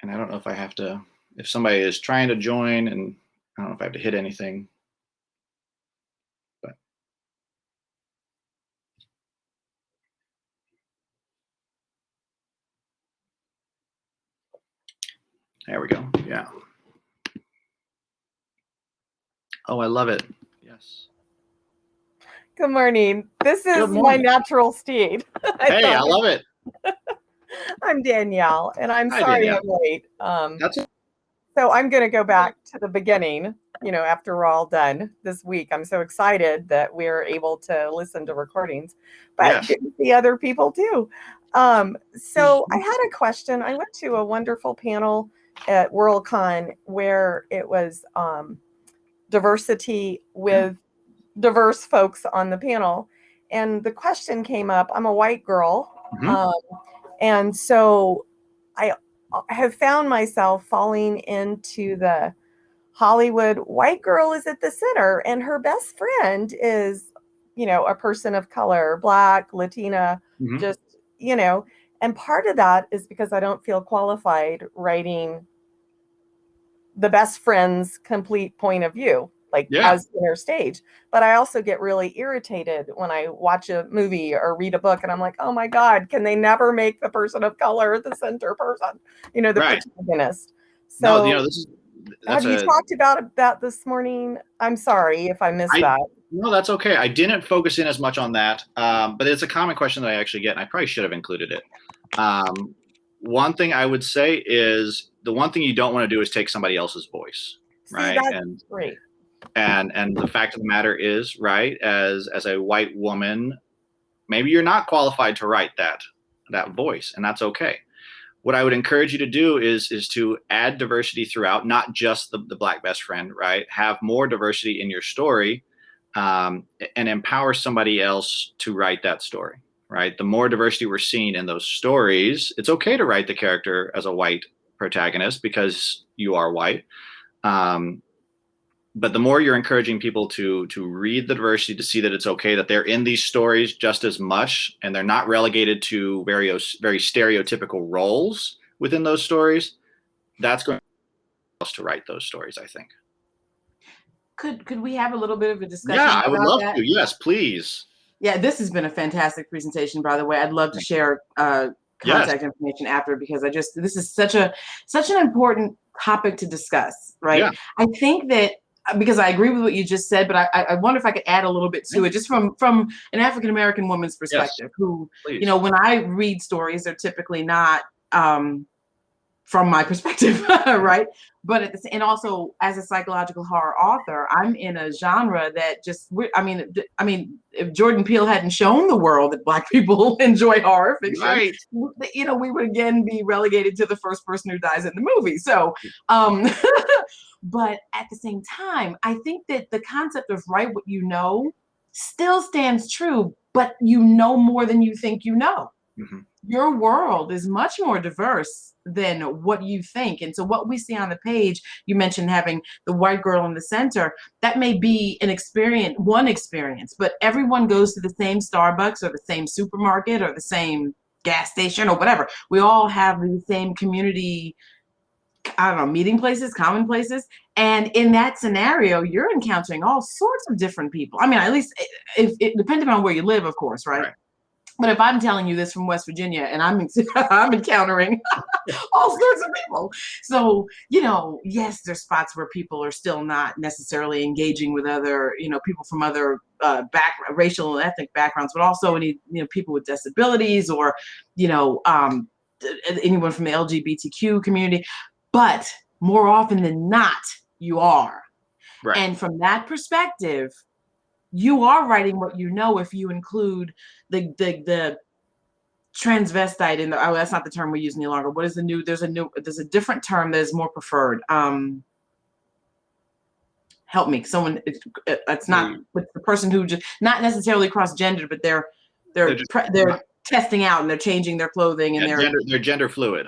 And I don't know if I have to, if somebody is trying to join, and I don't know if I have to hit anything. But There we go. Yeah. Oh, I love it. Yes. Good morning. This is Good my morning. natural steed. Hey, I love it. I'm Danielle, and I'm Hi, sorry Danielle. I'm late. That's it. So I'm going to go back to the beginning, after we're all done this week. I'm so excited that we're able to listen to recordings, but Yes. get to see other people too. So I had a question. I went to a wonderful panel at Worldcon where it was diversity with diverse folks on the panel. And the question came up, I'm a white girl. And so I have found myself falling into the Hollywood white girl is at the center and her best friend is, a person of color, Black, Latina, just, and part of that is because I don't feel qualified writing the best friend's complete point of view, as center stage. But I also get really irritated when I watch a movie or read a book and I'm like, oh my God, can they never make the person of color the center person, the protagonist? So no, have you talked about that this morning? I'm sorry if I missed that. No, that's okay. I didn't focus in as much on that, but it's a common question that I actually get, and I probably should have included it. One thing I would say is the one thing you don't want to do is take somebody else's voice, right? That's great. And the fact of the matter is, right, as a white woman, maybe you're not qualified to write that voice, and that's okay. What I would encourage you to do is to add diversity throughout, not just the Black best friend, right? Have more diversity in your story, and empower somebody else to write that story, right? The more diversity we're seeing in those stories, it's okay to write the character as a white protagonist because you are white. But the more you're encouraging people to read the diversity, to see that it's okay that they're in these stories just as much, and they're not relegated to very stereotypical roles within those stories, that's going to us to write those stories, I think. Could we have a little bit of a discussion? Yeah, I would love that? to. Yes, please. Yeah, this has been a fantastic presentation, by the way. I'd love to share contact information after, because this is such an important topic to discuss, right? Yeah. I think that, because I agree with what you just said, but I wonder if I could add a little bit to it, just from an African-American woman's perspective, who, please. When I read stories, they're typically not from my perspective, right? But and also as a psychological horror author, I'm in a genre that if Jordan Peele hadn't shown the world that Black people enjoy horror fiction, right, we would again be relegated to the first person who dies in the movie. So, but at the same time, I think that the concept of write what you know still stands true, but you know more than you think you know. Your world is much more diverse than what you think. And so what we see on the page, you mentioned having the white girl in the center, that may be one experience, but everyone goes to the same Starbucks or the same supermarket or the same gas station or whatever. We all have the same community, meeting places, common places. And in that scenario, you're encountering all sorts of different people. I mean, at least depending on where you live, of course, right? But if I'm telling you this from West Virginia and I'm encountering all sorts of people. So, yes, there's spots where people are still not necessarily engaging with other, people from other racial and ethnic backgrounds, but also any, people with disabilities or, anyone from the LGBTQ community. But more often than not, you are. Right. And from that perspective, you are writing what you know if you include the transvestite in the, that's not the term we use any longer. What is there's a different term that is more preferred. Help me, someone, it's not with the person who just, not necessarily cross-gendered, but they're testing out and they're changing their clothing and they're gender fluid.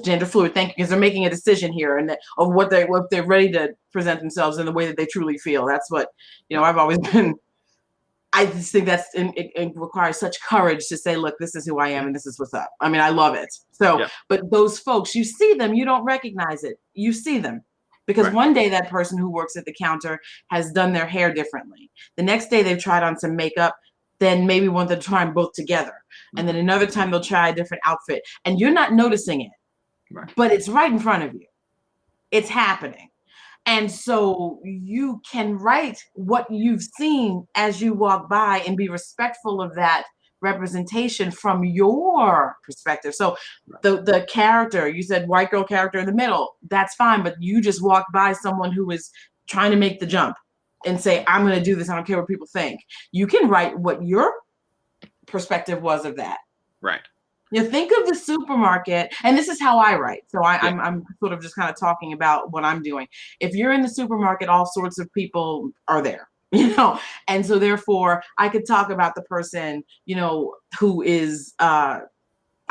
Gender fluid, thank you, because they're making a decision here and of what they're ready to present themselves in the way that they truly feel. That's what, I've always been. I just think it requires such courage to say, look, this is who I am and this is what's up. I mean, I love it. So, but those folks, you see them, you don't recognize it. You see them because one day that person who works at the counter has done their hair differently. The next day they've tried on some makeup, then maybe want to try them both together. And then another time they'll try a different outfit and you're not noticing it, but it's right in front of you. It's happening. And so you can write what you've seen as you walk by and be respectful of that representation from your perspective. So the character, you said white girl character in the middle, that's fine, but you just walked by someone who is trying to make the jump and say, I'm going to do this. I don't care what people think. You can write what your perspective was of that. Right. You think of the supermarket, and this is how I write. So I'm sort of just kind of talking about what I'm doing. If you're in the supermarket, all sorts of people are there, and so therefore I could talk about the person, who is. I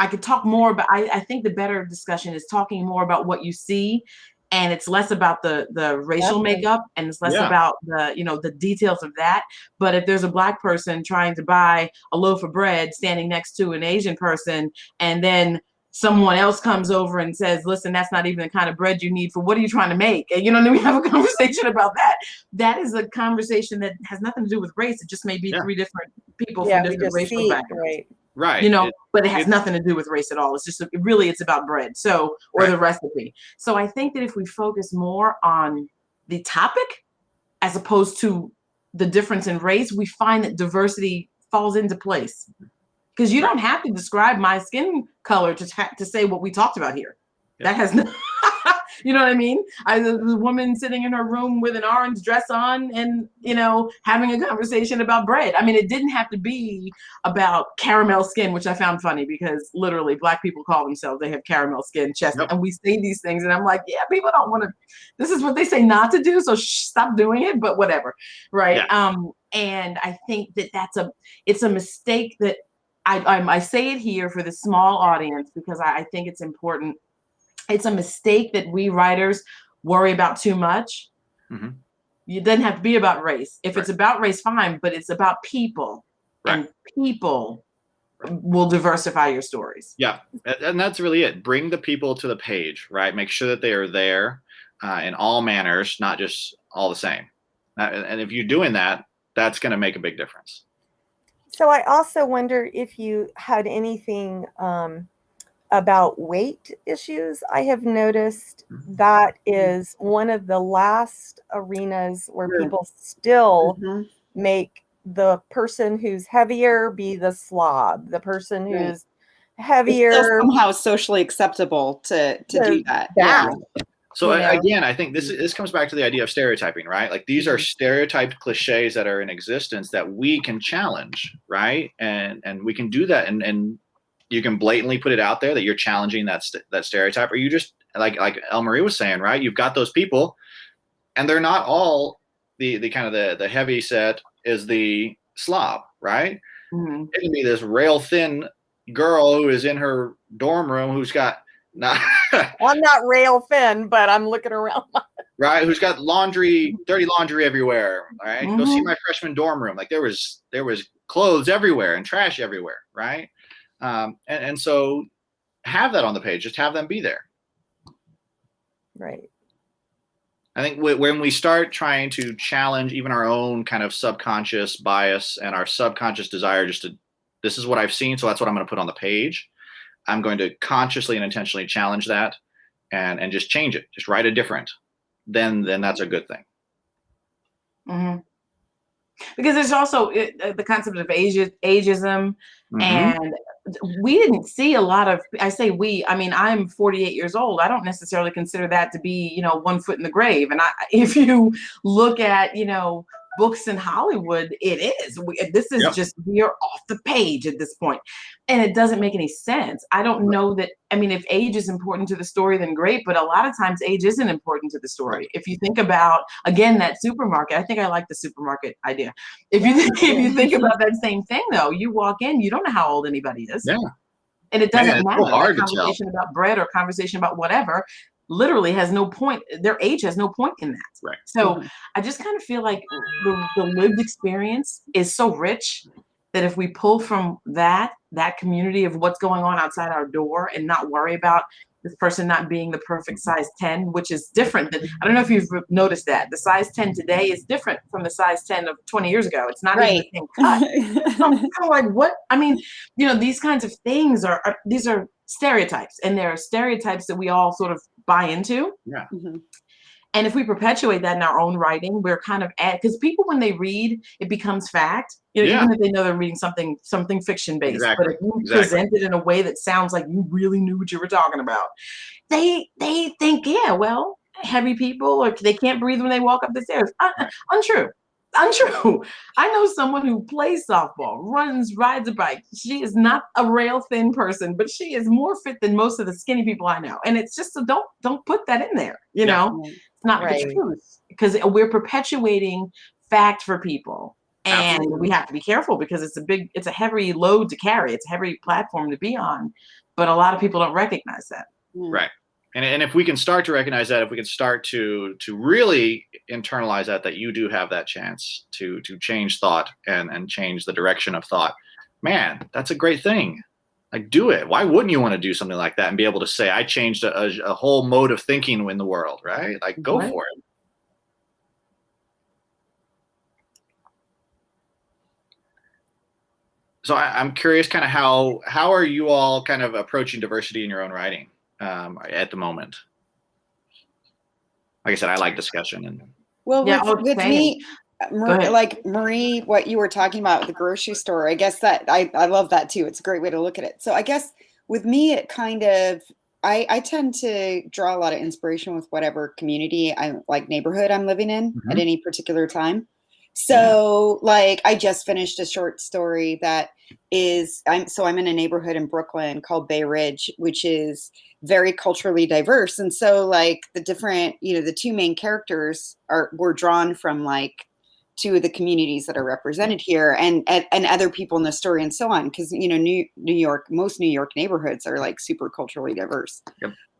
could talk more, but I think the better discussion is talking more about what you see. And it's less about the racial makeup, and it's less about the details of that. But if there's a Black person trying to buy a loaf of bread standing next to an Asian person, and then someone else comes over and says, listen, that's not even the kind of bread you need for what are you trying to make? And then we have a conversation about that. That is a conversation that has nothing to do with race. It just may be three different people from different racial backgrounds. Right. But it has nothing to do with race at all. It's just it's about bread. So, or the recipe. So I think that if we focus more on the topic as opposed to the difference in race, we find that diversity falls into place. Because you don't have to describe my skin color to say what we talked about here. That has no, you know what I mean? The woman sitting in her room with an orange dress on and, having a conversation about bread. I mean, it didn't have to be about caramel skin, which I found funny because literally Black people call themselves, they have caramel skin, chest, and we say these things. And I'm like, yeah, people don't want to, this is what they say not to do. So stop doing it, but whatever. Right. Yeah. And I think that it's a mistake that I say it here for the small audience because I think it's important. It's a mistake that we writers worry about too much. Mm-hmm. It doesn't have to be about race. If it's about race, fine, but it's about people. And people will diversify your stories. Yeah, and that's really it. Bring the people to the page, right? Make sure that they are there in all manners, not just all the same. And if you're doing that, that's going to make a big difference. So I also wonder if you had anything about weight issues. I have noticed that is one of the last arenas where people still make the person who's heavier be the slob, the person who's heavier. It's still somehow socially acceptable to do that. Yeah. So again, I think this comes back to the idea of stereotyping, right? Like these are stereotyped cliches that are in existence that we can challenge, right? And we can do that, and you can blatantly put it out there that you're challenging that stereotype, or you just like El Marie was saying, right? You've got those people, and they're not all the kind of the heavy set is the slob, right? Mm-hmm. It can be this rail thin girl who is in her dorm room who's got I'm not rail thin, but I'm looking around. Right, who's got dirty laundry everywhere. All right, go see my freshman dorm room. Like there was clothes everywhere and trash everywhere, right? And so have that on the page. Just have them be there. Right. I think when we start trying to challenge even our own kind of subconscious bias and our subconscious desire this is what I've seen, so that's what I'm going to put on the page. I'm going to consciously and intentionally challenge that and just change it. Just write it different. Then that's a good thing. Mm-hmm. Because there's also the concept of ageism, and we didn't see a lot of. I say we. I mean, I'm 48 years old. I don't necessarily consider that to be 1 foot in the grave. And if you look at books in Hollywood, it is. This is just, we are off the page at this point. And it doesn't make any sense. I don't know that, if age is important to the story, then great, but a lot of times age isn't important to the story. If you think about, again, that supermarket, I think I like the supermarket idea. If you think about that same thing though, you walk in, you don't know how old anybody is. Yeah. And it doesn't matter. So hard conversation about bread or conversation about whatever literally has no point. Their age has no point in that. Right. So I just kind of feel like the lived experience is so rich that if we pull from that community of what's going on outside our door and not worry about this person not being the perfect size 10, which is different than, I don't know if you've noticed that the size 10 today is different from the size 10 of 20 years ago. It's not even the same cut. So I'm kind of like, what? I mean, you know, these kinds of things these are stereotypes, and there are stereotypes that we all sort of buy into. Yeah. And if we perpetuate that in our own writing, we're kind of because people, when they read, it becomes fact. You know, even if they know they're reading something fiction based, but if you present it in a way that sounds like you really knew what you were talking about, they think, yeah, well, heavy people, or they can't breathe when they walk up the stairs. Untrue. I know someone who plays softball, rides a bike. She is not a rail thin person, but she is more fit than most of the skinny people I know. And it's just, so don't put that in there. You know, it's not the truth, because we're perpetuating fact for people. And we have to be careful, because it's a heavy load to carry. It's a heavy platform to be on, but a lot of people don't recognize that. Right. And if we can start to recognize that, if we can start to really internalize that you do have that chance to change thought and change the direction of thought, man, that's a great thing. Like, do it. Why wouldn't you want to do something like that and be able to say, I changed a whole mode of thinking in the world, right? Like, go for it. So I'm curious, kind of how are you all kind of approaching diversity in your own writing at the moment? Like I said, I like discussion. And with me, like Marie, what you were talking about, the grocery store, I guess that I love that too. It's a great way to look at it. So I guess with me, it kind of, I tend to draw a lot of inspiration with whatever community neighborhood I'm living in at any particular time. So like, I just finished a short story that is, I'm in a neighborhood in Brooklyn called Bay Ridge, which is very culturally diverse. And so like the different, the two main characters were drawn from like two of the communities that are represented here, and other people in the story and so on. Cause New York, most New York neighborhoods are like super culturally diverse.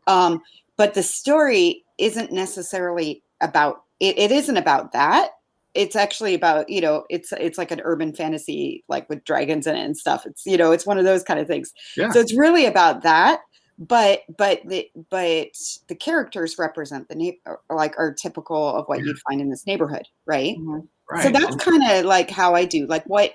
But the story isn't necessarily about, it isn't about that. It's actually about, it's like an urban fantasy, like with dragons in it and stuff. It's, it's one of those kind of things. So it's really about that. But the characters represent are typical of what you'd find in this neighborhood. Right. So that's kind of like how I do, like what,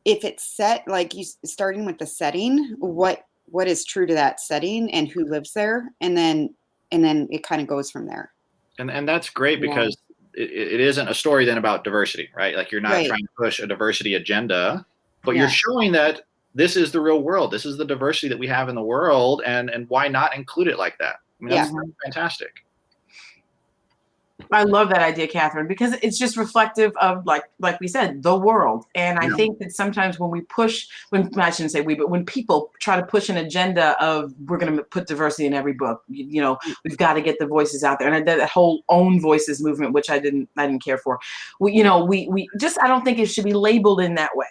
if it's set, like you starting with the setting, what is true to that setting and who lives there. And then it kind of goes from there. And that's great, because it isn't a story then about diversity, right? Like, you're not trying to push a diversity agenda, but you're showing that this is the real world. This is the diversity that we have in the world, and why not include it like that? I mean, that's fantastic. I love that idea, Catherine, because it's just reflective of, like we said, the world. And I think that sometimes when I shouldn't say we, but when people try to push an agenda of, we're going to put diversity in every book, we've got to get the voices out there. And that whole own voices movement, which I didn't care for. We just, I don't think it should be labeled in that way,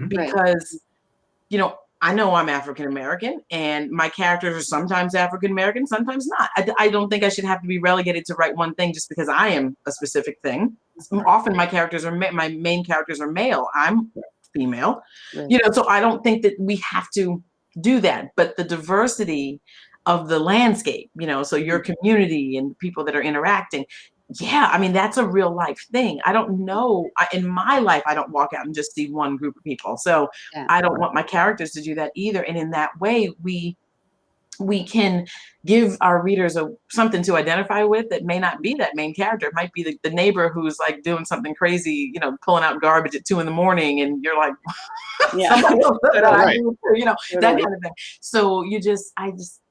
because, I know I'm African-American, and my characters are sometimes African-American, sometimes not. I don't think I should have to be relegated to write one thing just because I am a specific thing. Often my main characters are male. I'm female, so I don't think that we have to do that. But the diversity of the landscape, so your community and people that are interacting, I mean, that's a real life thing. I don't know. In my life, I don't walk out and just see one group of people. So I don't want my characters to do that either. And in that way, we can give our readers something to identify with that may not be that main character. It might be the neighbor who's like doing something crazy, pulling out garbage at 2 a.m. and you're like, somebody else did that, that kind of thing. So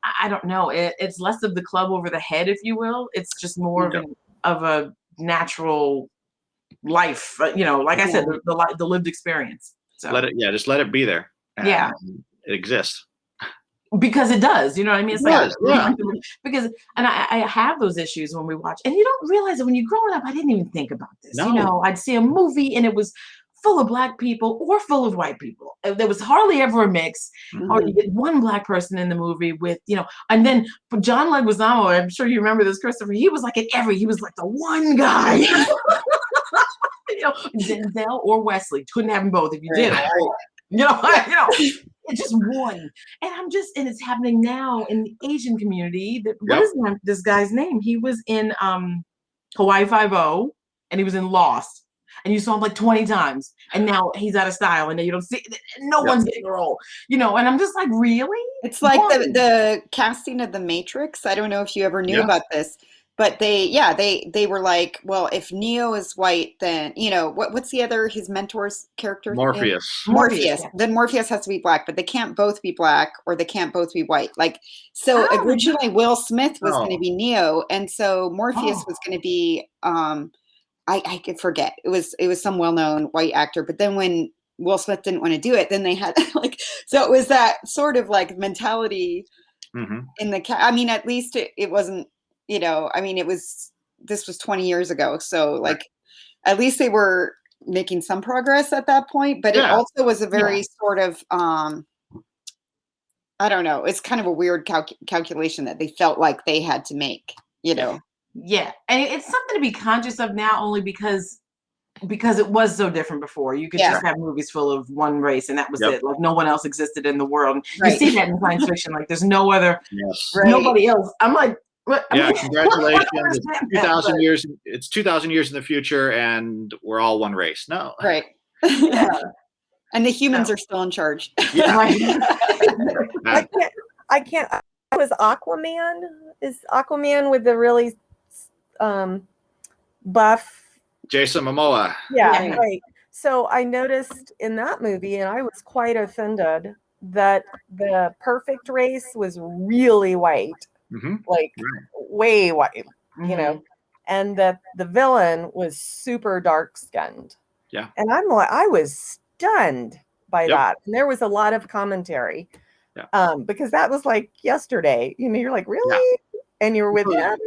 I don't know. It's less of the club over the head, if you will. It's just more of a natural life, like I said, the lived experience. So just let it be there. It exists. Because it does, you know what I mean? It's because, and I have those issues when we watch, and you don't realize it when you're growing up. I didn't even think about this. I'd see a movie and it was full of Black people or full of white people. There was hardly ever a mix, or you get one Black person in the movie with, and then for John Leguizamo, I'm sure you remember this, Kristopher, he was like he was like the one guy. Denzel or Wesley, couldn't have them both if you did. just one. And and it's happening now in the Asian community. What Yep. is this guy's name? He was in Hawaii Five-0, and he was in Lost. And you saw him like 20 times, and now he's out of style, and you don't see, no one's getting a role, and I'm just like, really? It's like the casting of The Matrix. I don't know if you ever knew about this, but they were like, well, if Neo is white, then what's his mentor's character? Morpheus. Morpheus. Then Morpheus has to be black, but they can't both be black or they can't both be white. So originally Will Smith was going to be Neo, and so Morpheus was going to be I could forget. It was some well-known white actor, but then when Will Smith didn't want to do it, then they had so it was that sort of mentality in the I mean, at least it wasn't, this was 20 years ago. So at least they were making some progress at that point, but it also was a very sort of, I don't know. It's kind of a weird calculation that they felt like they had to make, Yeah, and it's something to be conscious of now, only because it was so different before. You could just have movies full of one race, and that was it. Like no one else existed in the world. You see that in science fiction. Like there's no other, nobody else. I'm like, what? Congratulations! It's 2,000 years. It's 2,000 years in the future, and we're all one race. No, right. And the humans are still in charge. I can't. Was Aquaman? Is Aquaman with the really buff Jason Momoa? Yeah, right. So I noticed in that movie, and I was quite offended that the perfect race was really white, way white, and that the villain was super dark skinned. Yeah, and I was stunned by that, and there was a lot of commentary. Because that was like yesterday, you're like, really? And you were with him,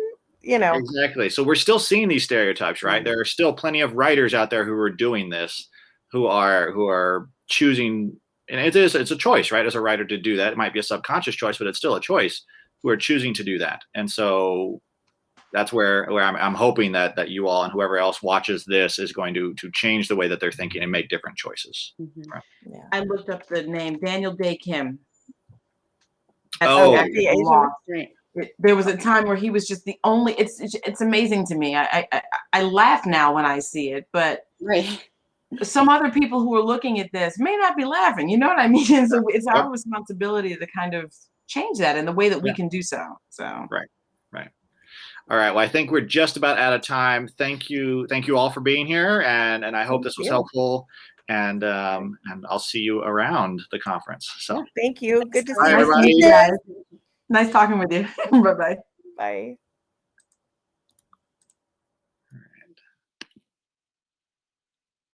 Exactly. So we're still seeing these stereotypes, right? There are still plenty of writers out there who are doing this, who are choosing, and it's a choice, right? As a writer to do that. It might be a subconscious choice, but it's still a choice, who are choosing to do that. And so that's where I'm hoping that you all and whoever else watches this is going to change the way that they're thinking and make different choices. Right. I looked up the name Daniel Day Kim. There was a time where he was just the only. It's amazing to me. I laugh now when I see it, but some other people who are looking at this may not be laughing. You know what I mean? So it's our responsibility to kind of change that in the way that we can do so. So right. All right. Well, I think we're just about out of time. Thank you all for being here, and I hope this was helpful. And I'll see you around the conference. So thank you. Good to see you, everybody. Nice talking with you. Bye-bye. Bye.